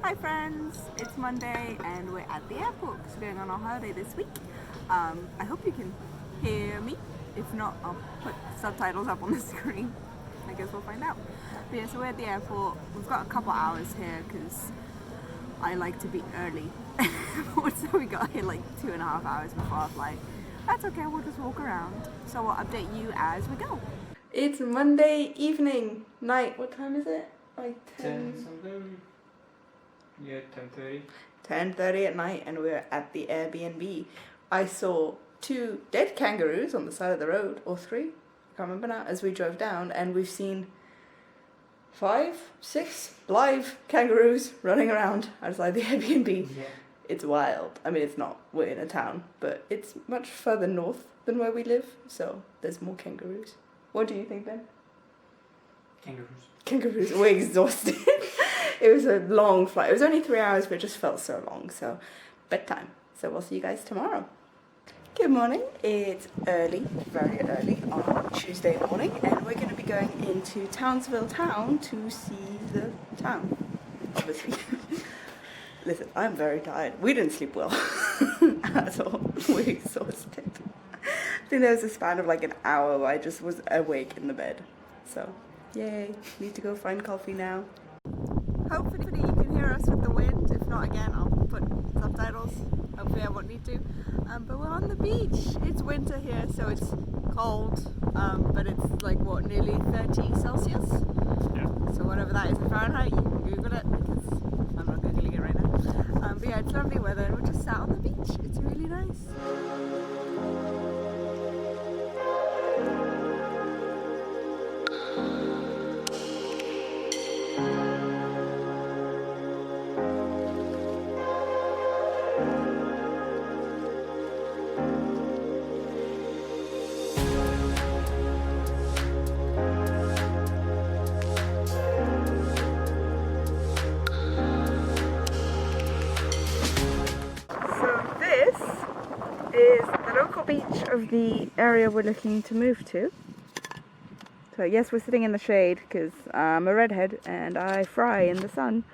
Hi friends, it's Monday and we're at the airport because we're going on our holiday this week. I hope you can hear me. If not, I'll put subtitles up on the screen. I guess we'll find out. But yeah, so we're at the airport. We've got a couple hours here because I like to be early. So we got here like 2.5 hours before our flight. That's okay, we'll just walk around. So we'll update you as we go. It's Monday evening, night. What time is it? Like 10 something. Yeah, 10:30. 10:30 at night, and we're at the Airbnb. I saw 2 dead kangaroos on the side of the road, or 3, I can't remember now, as we drove down, and we've seen 5, 6 live kangaroos running around outside the Airbnb. Yeah. It's wild. I mean, it's not, we're in a town, but it's much further north than where we live, so there's more kangaroos. What do you think, Ben? Kangaroos. Kangaroos. We're exhausted. It was a long flight. It was only 3 hours, but it just felt so long. So, bedtime. So we'll see you guys tomorrow. Good morning. It's early, very early on Tuesday morning, and we're going to be going into Townsville town to see the town, obviously. Listen, I'm very tired. We didn't sleep well at all. We're exhausted. I think there was a span of like an hour where I just was awake in the bed. So, yay. Need to go find coffee now. Hopefully you can hear us with the wind. If not, again, I'll put subtitles. Hopefully I won't need to. But we're on the beach. It's winter here, so it's cold. But it's like, what, nearly 30 Celsius? Yeah. So whatever that is in Fahrenheit, you can Google it, because I'm not Googling it right now. But yeah, it's lovely weather, and we're just sat on the beach. It's really nice. Is the local beach of the area we're looking to move to. So yes, we're sitting in the shade because I'm a redhead and I fry in the sun.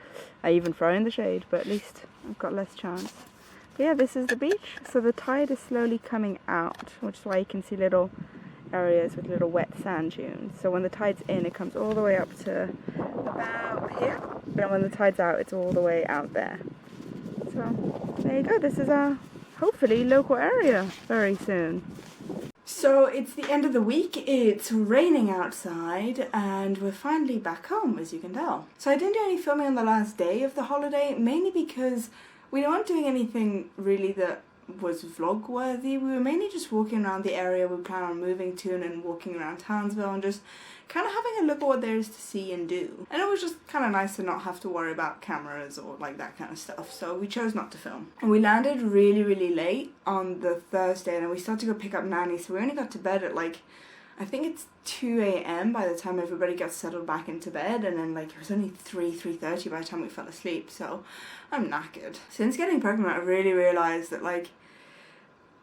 I even fry in the shade, but at least I've got less chance. But yeah, this is the beach. So the tide is slowly coming out, which is why you can see little areas with little wet sand dunes. So when the tide's in, it comes all the way up to about here. And when the tide's out, it's all the way out there. So there you go. This is our hopefully local area very soon. So it's the end of the week, it's raining outside, and we're finally back home, as you can tell. So I didn't do any filming on the last day of the holiday, mainly because we weren't doing anything really that was vlog worthy. We were mainly just walking around the area we plan on moving to, and then walking around Townsville and just kind of having a look at what there is to see and do. And it was just kind of nice to not have to worry about cameras or like that kind of stuff, so we chose not to film. And we landed really late on the Thursday, and then we started to go pick up Nanny, so we only got to bed at like, I think it's 2 a.m. by the time everybody got settled back into bed, and then like it was only 3:30 by the time we fell asleep, so I'm knackered. Since getting pregnant, I really realised that like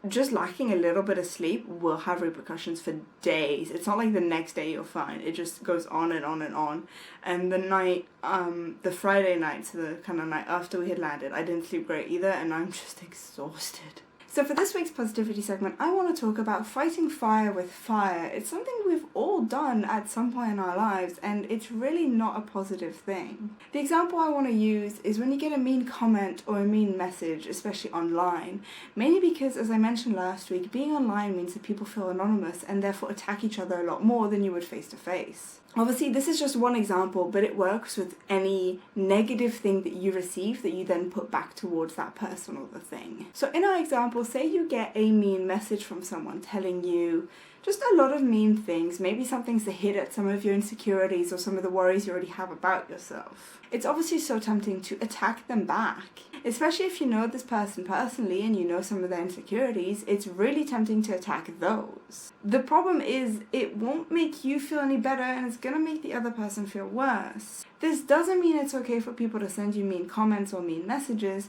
just lacking a little bit of sleep will have repercussions for days. It's not like the next day you're fine. It just goes on and on and on. And the night, the Friday night, so the kind of night after we had landed, I didn't sleep great either, and I'm just exhausted. So for this week's positivity segment, I want to talk about fighting fire with fire. It's something we've all done at some point in our lives, and it's really not a positive thing. The example I want to use is when you get a mean comment or a mean message, especially online, mainly because, as I mentioned last week, being online means that people feel anonymous and therefore attack each other a lot more than you would face to face. Obviously, this is just one example, but it works with any negative thing that you receive that you then put back towards that person or the thing. So in our example, say you get a mean message from someone telling you just a lot of mean things, maybe something's to hit at some of your insecurities or some of the worries you already have about yourself. It's obviously so tempting to attack them back. Especially if you know this person personally and you know some of their insecurities, it's really tempting to attack those. The problem is it won't make you feel any better, and it's gonna make the other person feel worse. This doesn't mean it's okay for people to send you mean comments or mean messages,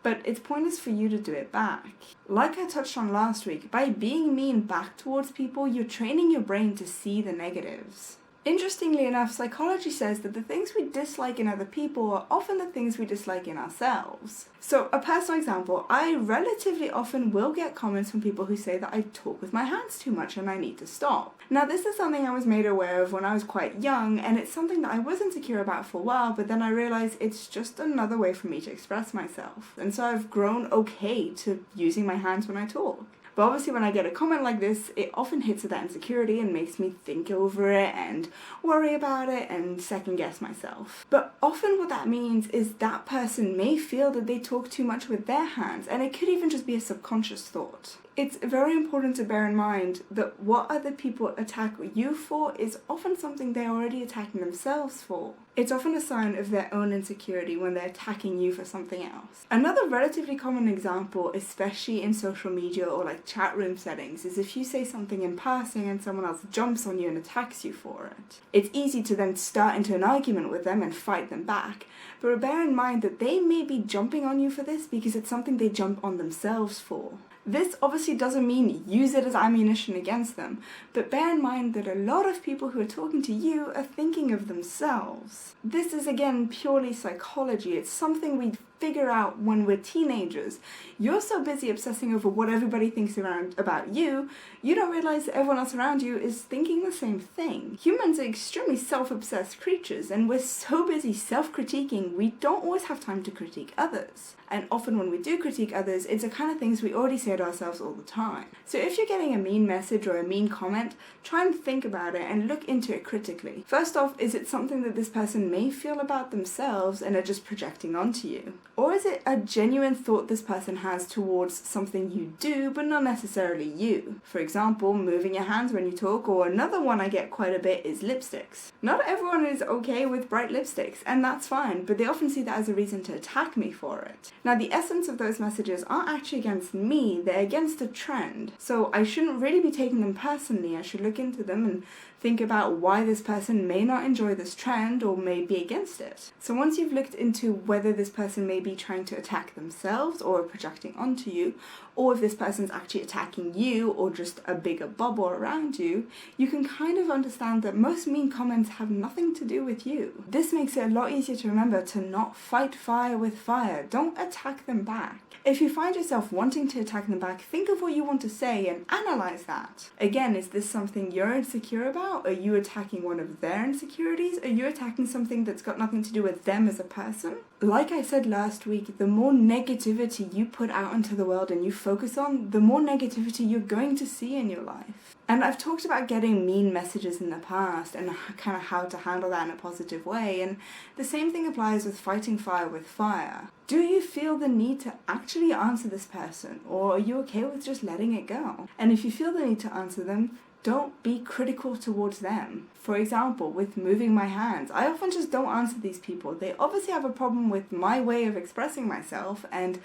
but it's pointless for you to do it back. Like I touched on last week, by being mean back towards people, you're training your brain to see the negatives. Interestingly enough, psychology says that the things we dislike in other people are often the things we dislike in ourselves. So, a personal example, I relatively often will get comments from people who say that I talk with my hands too much and I need to stop. Now, this is something I was made aware of when I was quite young, and it's something that I was insecure about for a while, but then I realized it's just another way for me to express myself. And so I've grown okay to using my hands when I talk. But obviously when I get a comment like this, it often hits at that insecurity and makes me think over it and worry about it and second guess myself. But often what that means is that person may feel that they talk too much with their hands, and it could even just be a subconscious thought. It's very important to bear in mind that what other people attack you for is often something they're already attacking themselves for. It's often a sign of their own insecurity when they're attacking you for something else. Another relatively common example, especially in social media or like chat room settings, is if you say something in passing and someone else jumps on you and attacks you for it. It's easy to then start into an argument with them and fight them back, but bear in mind that they may be jumping on you for this because it's something they jump on themselves for. This obviously doesn't mean use it as ammunition against them, but bear in mind that a lot of people who are talking to you are thinking of themselves. This is again purely psychology. It's something we figure out when we're teenagers. You're so busy obsessing over what everybody thinks about you, you don't realize that everyone else around you is thinking the same thing. Humans are extremely self-obsessed creatures, and we're so busy self-critiquing, we don't always have time to critique others. And often when we do critique others, it's the kind of things we already say to ourselves all the time. So if you're getting a mean message or a mean comment, try and think about it and look into it critically. First off, is it something that this person may feel about themselves and are just projecting onto you? Or is it a genuine thought this person has towards something you do, but not necessarily you? For example, moving your hands when you talk, or another one I get quite a bit is lipsticks. Not everyone is okay with bright lipsticks, and that's fine, but they often see that as a reason to attack me for it. Now, the essence of those messages aren't actually against me, they're against a trend. So I shouldn't really be taking them personally. I should look into them and think about why this person may not enjoy this trend or may be against it. So once you've looked into whether this person may be trying to attack themselves or projecting onto you, or if this person's actually attacking you or just a bigger bubble around you, you can kind of understand that most mean comments have nothing to do with you. This makes it a lot easier to remember to not fight fire with fire. Don't attack them back. If you find yourself wanting to attack them back, think of what you want to say and analyze that. Again, is this something you're insecure about? Are you attacking one of their insecurities? Are you attacking something that's got nothing to do with them as a person? Like I said last week, the more negativity you put out into the world and you focus on, the more negativity you're going to see in your life. And I've talked about getting mean messages in the past and kind of how to handle that in a positive way, and the same thing applies with fighting fire with fire. Do you feel the need to actually answer this person, or are you okay with just letting it go? And if you feel the need to answer them, don't be critical towards them. For example, with moving my hands, I often just don't answer these people. They obviously have a problem with my way of expressing myself, and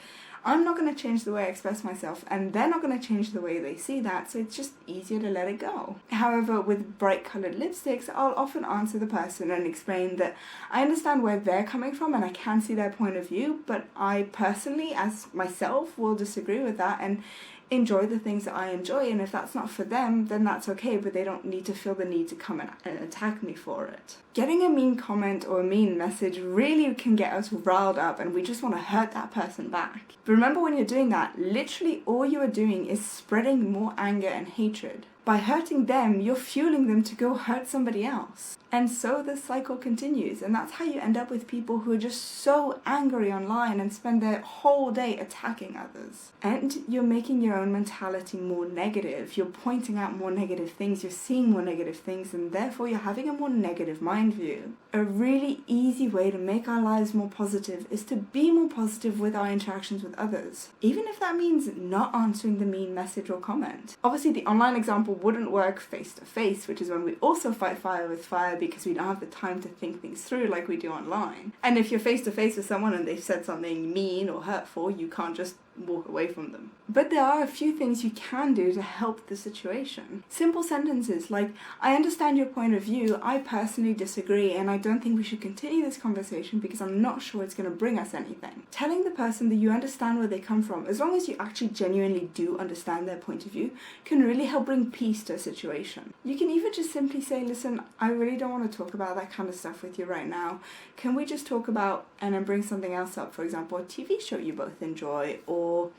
I'm not going to change the way I express myself, and they're not going to change the way they see that, so it's just easier to let it go. However, with bright coloured lipsticks, I'll often answer the person and explain that I understand where they're coming from and I can see their point of view, but I personally, as myself, will disagree with that and enjoy the things that I enjoy, and if that's not for them, then that's okay, but they don't need to feel the need to come and attack me for it. Getting a mean comment or a mean message really can get us riled up, and we just want to hurt that person back. But remember, when you're doing that, literally all you are doing is spreading more anger and hatred. By hurting them, you're fueling them to go hurt somebody else. And so the cycle continues, and that's how you end up with people who are just so angry online and spend their whole day attacking others. And you're making your own mentality more negative, you're pointing out more negative things, you're seeing more negative things, and therefore you're having a more negative mind view. A really easy way to make our lives more positive is to be more positive with our interactions with others, even if that means not answering the mean message or comment. Obviously, the online example wouldn't work face to face, which is when we also fight fire with fire because we don't have the time to think things through like we do online. And if you're face to face with someone and they've said something mean or hurtful, you can't just walk away from them. But there are a few things you can do to help the situation. Simple sentences like, I understand your point of view, I personally disagree, and I don't think we should continue this conversation because I'm not sure it's going to bring us anything. Telling the person that you understand where they come from, as long as you actually genuinely do understand their point of view, can really help bring peace to a situation. You can even just simply say, listen, I really don't want to talk about that kind of stuff with you right now. Can we just talk about, and then bring something else up, for example, a TV show you both enjoy, or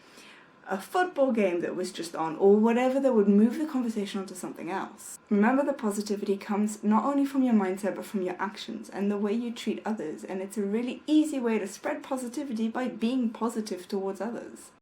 a football game that was just on, or whatever that would move the conversation onto something else. Remember that positivity comes not only from your mindset but from your actions and the way you treat others, and it's a really easy way to spread positivity by being positive towards others.